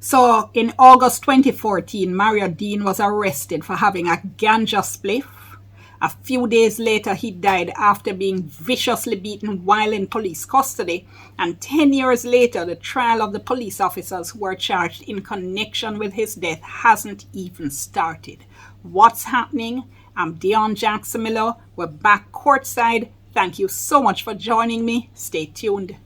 So in August 2014, Mario Deane was arrested for having a ganja spliff. A few days later, he died after being viciously beaten while in police custody. And 10 years later, the trial of the police officers who were charged in connection with his death hasn't even started. What's happening? I'm Dionne Jackson Miller. We're back courtside. Thank you so much for joining me. Stay tuned.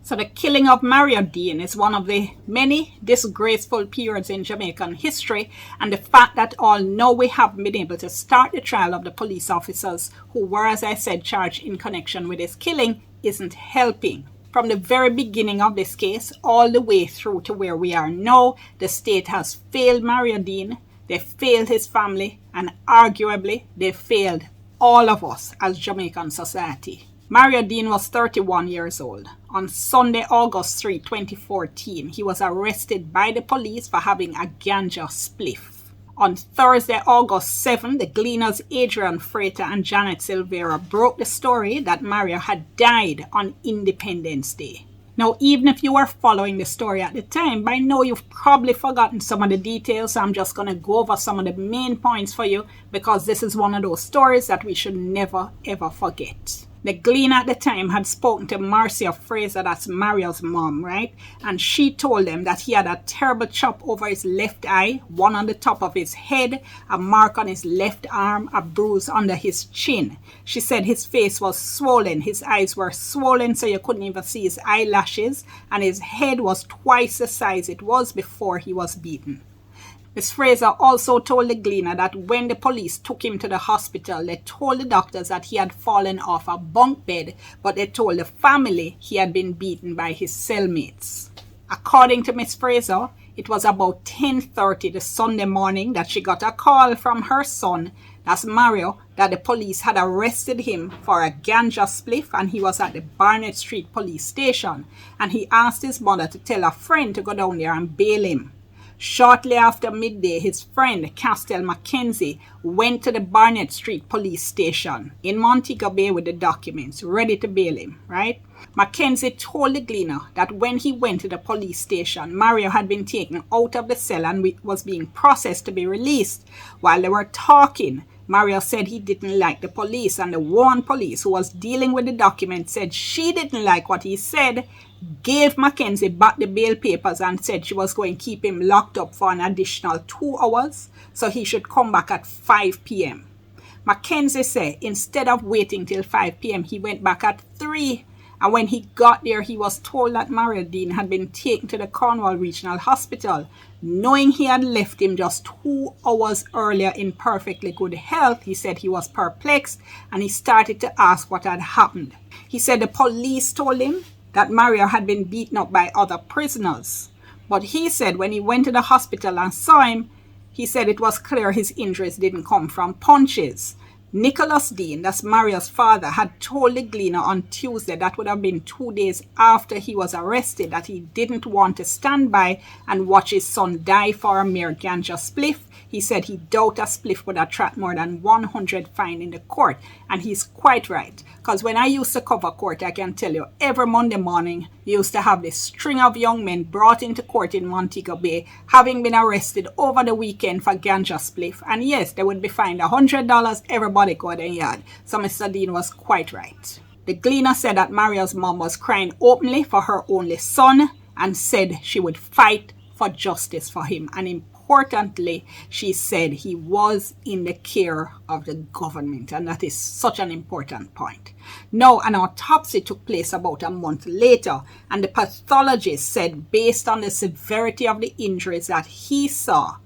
So the killing of Mario Deane is one of the many disgraceful periods in Jamaican history, and the fact that all know we haven't been able to start the trial of the police officers who were, as I said, charged in connection with his killing isn't helping. From the very beginning of this case, all the way through to where we are now, the state has failed Mario Deane, they failed his family, and arguably they failed all of us as Jamaican society. Mario Deane was 31 years old. On Sunday, August 3, 2014, he was arrested by the police for having a ganja spliff. On Thursday, August 7, the Gleaners Adrian Frater and Janet Silvera broke the story that Mario had died on Independence Day. Now, even if you were following the story at the time, by now you've probably forgotten some of the details, so I'm just going to go over some of the main points for you because this is one of those stories that we should never ever forget. The Gleaner at the time had spoken to Marcia Fraser, that's Mario's mom, right? And she told them that he had a terrible chop over his left eye, one on the top of his head, a mark on his left arm, a bruise under his chin. She said his face was swollen, his eyes were swollen so you couldn't even see his eyelashes, and his head was twice the size it was before he was beaten. Ms. Fraser also told the Gleaner that when the police took him to the hospital, they told the doctors that he had fallen off a bunk bed, but they told the family he had been beaten by his cellmates. According to Ms. Fraser, it was about 10:30 the Sunday morning that she got a call from her son, that's Mario, that the police had arrested him for a ganja spliff and he was at the Barnett Street police station, and he asked his mother to tell a friend to go down there and bail him. Shortly after midday, his friend, Castell Mackenzie, went to the Barnett Street police station in Montego Bay with the documents, ready to bail him, right? Mackenzie told the Gleaner that when he went to the police station, Mario had been taken out of the cell and was being processed to be released. While they were talking, Mario said he didn't like the police, and the one police who was dealing with the documents said she didn't like what he said, gave Mackenzie back the bail papers and said she was going to keep him locked up for an additional 2 hours, so he should come back at 5 p.m. Mackenzie said instead of waiting till 5 p.m., he went back at 3, and when he got there, he was told that Mario Deane had been taken to the Cornwall Regional Hospital. Knowing he had left him just 2 hours earlier in perfectly good health, he said he was perplexed and he started to ask what had happened. He said the police told him that Mario had been beaten up by other prisoners. But he said when he went to the hospital and saw him, he said it was clear his injuries didn't come from punches. Nicholas Deane, that's Mario's father, had told the Gleaner on Tuesday, that would have been 2 days after he was arrested, that he didn't want to stand by and watch his son die for a mere ganja spliff. He said he doubted a spliff would attract more than 100 fine in the court, and he's quite right. Because when I used to cover court, I can tell you, every Monday morning, you used to have this string of young men brought into court in Montego Bay, having been arrested over the weekend for ganja spliff. And yes, they would be fined $100, everybody go to the yard. So Mr. Deane was quite right. The Gleaner said that Mario's mom was crying openly for her only son and said she would fight for justice for him. And importantly, she said he was in the care of the government, and that is such an important point. Now, an autopsy took place about a month later, and the pathologist said based on the severity of the injuries that he saw,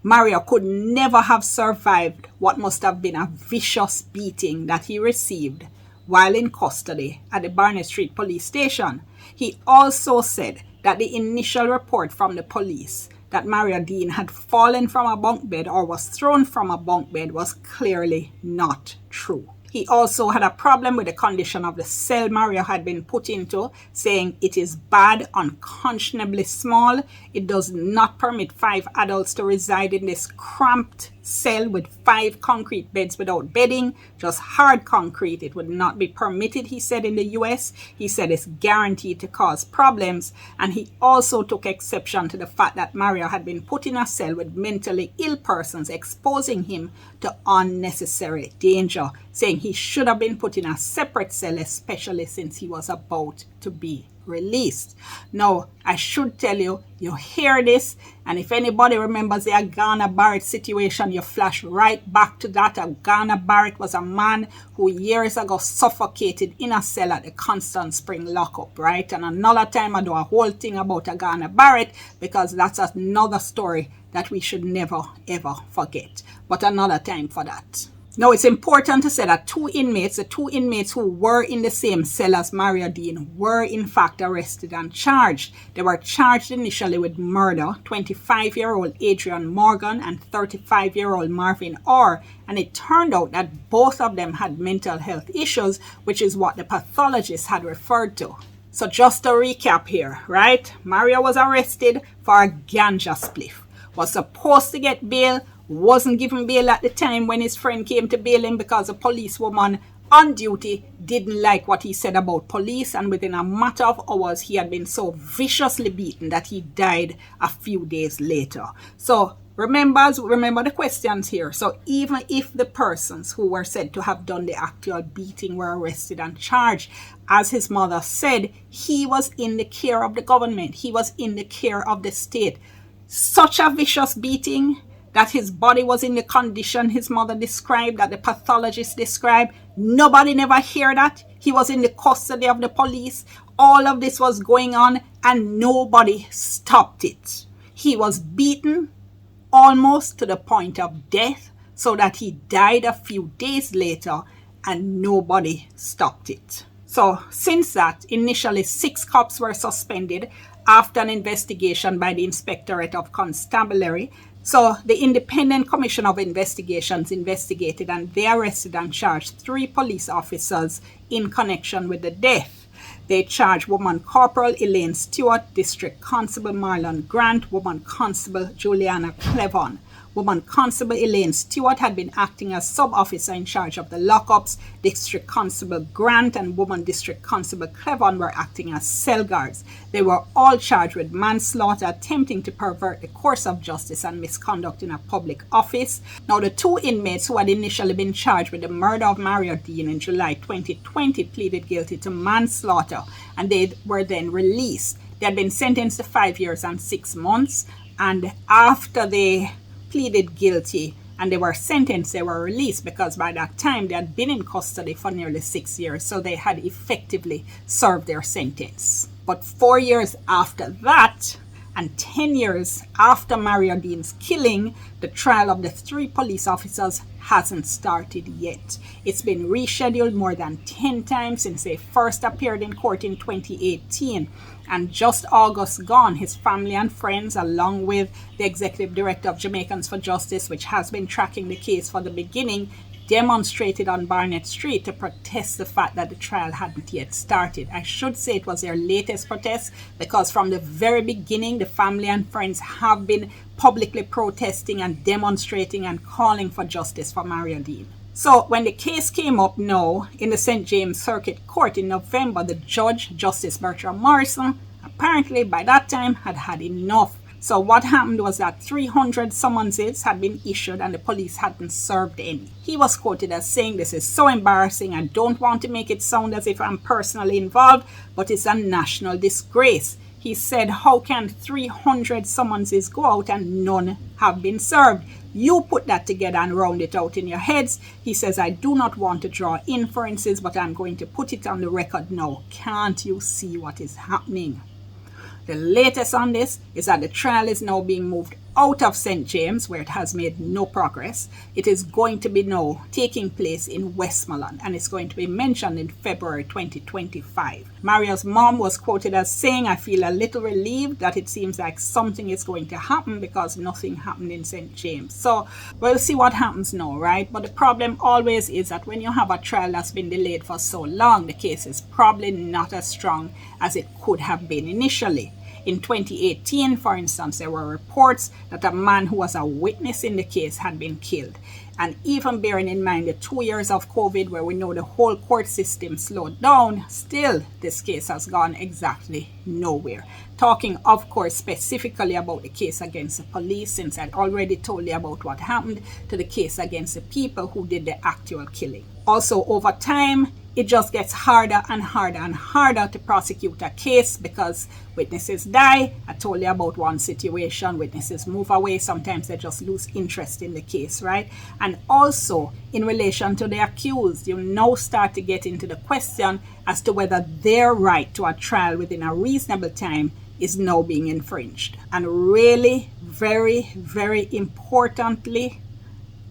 Mario could never have survived what must have been a vicious beating that he received while in custody at the Barnett Street police station. He also said that the initial report from the police that Mario Deane had fallen from a bunk bed or was thrown from a bunk bed was clearly not true. He also had a problem with the condition of the cell Mario had been put into, saying it is bad, unconscionably small. It does not permit 5 adults to reside in this cramped cell with 5 concrete beds without bedding, just hard concrete. It would not be permitted, he said, in the US. He said it's guaranteed to cause problems. And he also took exception to the fact that Mario had been put in a cell with mentally ill persons, exposing him to unnecessary danger, saying he should have been put in a separate cell, especially since he was about to be released. Now, I should tell you, you hear this, and if anybody remembers the Agana Barrett situation, you flash right back to that. Agana Barrett was a man who years ago suffocated in a cell at the Constant Spring lockup, right? And another time I do a whole thing about Agana Barrett, because that's another story that we should never ever forget. But another time for that. Now, it's important to say that the two inmates who were in the same cell as Mario Deane were in fact arrested and charged. They were charged initially with murder, 25-year-old Adrian Morgan and 35-year-old Marvin Orr, and it turned out that both of them had mental health issues, which is what the pathologists had referred to. So just to recap here, right? Mario was arrested for a ganja spliff, was supposed to get bail, wasn't given bail at the time when his friend came to bail him because a policewoman on duty didn't like what he said about police, and within a matter of hours he had been so viciously beaten that he died a few days later. So remember the questions here. So even if the persons who were said to have done the actual beating were arrested and charged, as his mother said, he was in the care of the government. He was in the care of the state. Such a vicious beating that his body was in the condition his mother described, that the pathologist described. Nobody never heard that. He was in the custody of the police. All of this was going on and nobody stopped it. He was beaten almost to the point of death, so that he died a few days later and nobody stopped it. So since that, initially 6 cops were suspended after an investigation by the Inspectorate of Constabulary. So the Independent Commission of Investigations investigated, and they arrested and charged 3 police officers in connection with the death. They charged Woman Corporal Elaine Stewart, District Constable Marlon Grant, Woman Constable Juliana Clevon. Woman Constable Elaine Stewart had been acting as sub-officer in charge of the lockups. District Constable Grant and Woman District Constable Clevon were acting as cell guards. They were all charged with manslaughter, attempting to pervert the course of justice, and misconduct in a public office. Now, the 2 inmates who had initially been charged with the murder of Mario Deane in July 2020 pleaded guilty to manslaughter, and they were then released. They had been sentenced to 5 years and 6 months, and after they pleaded guilty and they were sentenced, they were released, because by that time they had been in custody for nearly 6 years, so they had effectively served their sentence. But 4 years after that, and 10 years after Mario Deane's killing, the trial of the 3 police officers hasn't started yet. It's been rescheduled more than 10 times since they first appeared in court in 2018. And just August gone, his family and friends, along with the Executive Director of Jamaicans for Justice, which has been tracking the case from the beginning, demonstrated on Barnett Street to protest the fact that the trial hadn't yet started. I should say it was their latest protest, because from the very beginning, the family and friends have been publicly protesting and demonstrating and calling for justice for Mario Deane. So when the case came up now in the St. James Circuit Court in November, the judge, Justice Bertram Morrison, apparently by that time had had enough. So what happened was that 300 summonses had been issued and the police hadn't served any. He was quoted as saying, "This is so embarrassing. I don't want to make it sound as if I'm personally involved, but it's a national disgrace." He said, "How can 300 summonses go out and none have been served? You put that together and round it out in your heads." He says, "I do not want to draw inferences, but I'm going to put it on the record now. Can't you see what is happening?" The latest on this is that the trial is now being moved out of St. James, where it has made no progress. It is going to be now taking place in Westmoreland, and it's going to be mentioned in February 2025. Mario's mom was quoted as saying, "I feel a little relieved that it seems like something is going to happen because nothing happened in St. James." So we'll see what happens now, right? But the problem always is that when you have a trial that's been delayed for so long, the case is probably not as strong as it could have been initially. In 2018, for instance, there were reports that a man who was a witness in the case had been killed. And even bearing in mind the 2 years of COVID, where we know the whole court system slowed down, still this case has gone exactly nowhere. Talking, of course, specifically about the case against the police, since I'd already told you about what happened to the case against the people who did the actual killing. Also, over time, it just gets harder and harder and harder to prosecute a case because witnesses die. I told you about one situation, witnesses move away, sometimes they just lose interest in the case, right? And also, in relation to the accused, you now start to get into the question as to whether their right to a trial within a reasonable time is now being infringed. And really, very, very importantly,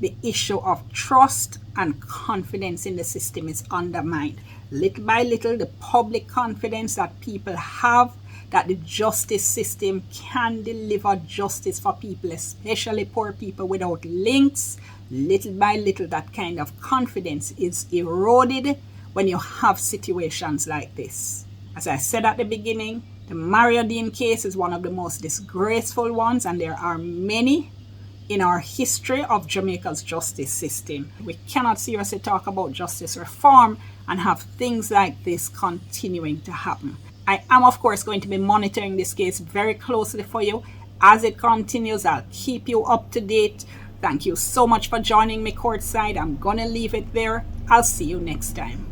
the issue of trust and confidence in the system is undermined. Little by little, the public confidence that people have that the justice system can deliver justice for people, especially poor people without links, little by little, that kind of confidence is eroded when you have situations like this. As I said at the beginning, the Mario Deane case is one of the most disgraceful ones, and there are many in our history of Jamaica's justice system. We cannot seriously talk about justice reform and have things like this continuing to happen. I am, of course, going to be monitoring this case very closely for you. As it continues, I'll keep you up to date. Thank you so much for joining me courtside. I'm going to leave it there. I'll see you next time.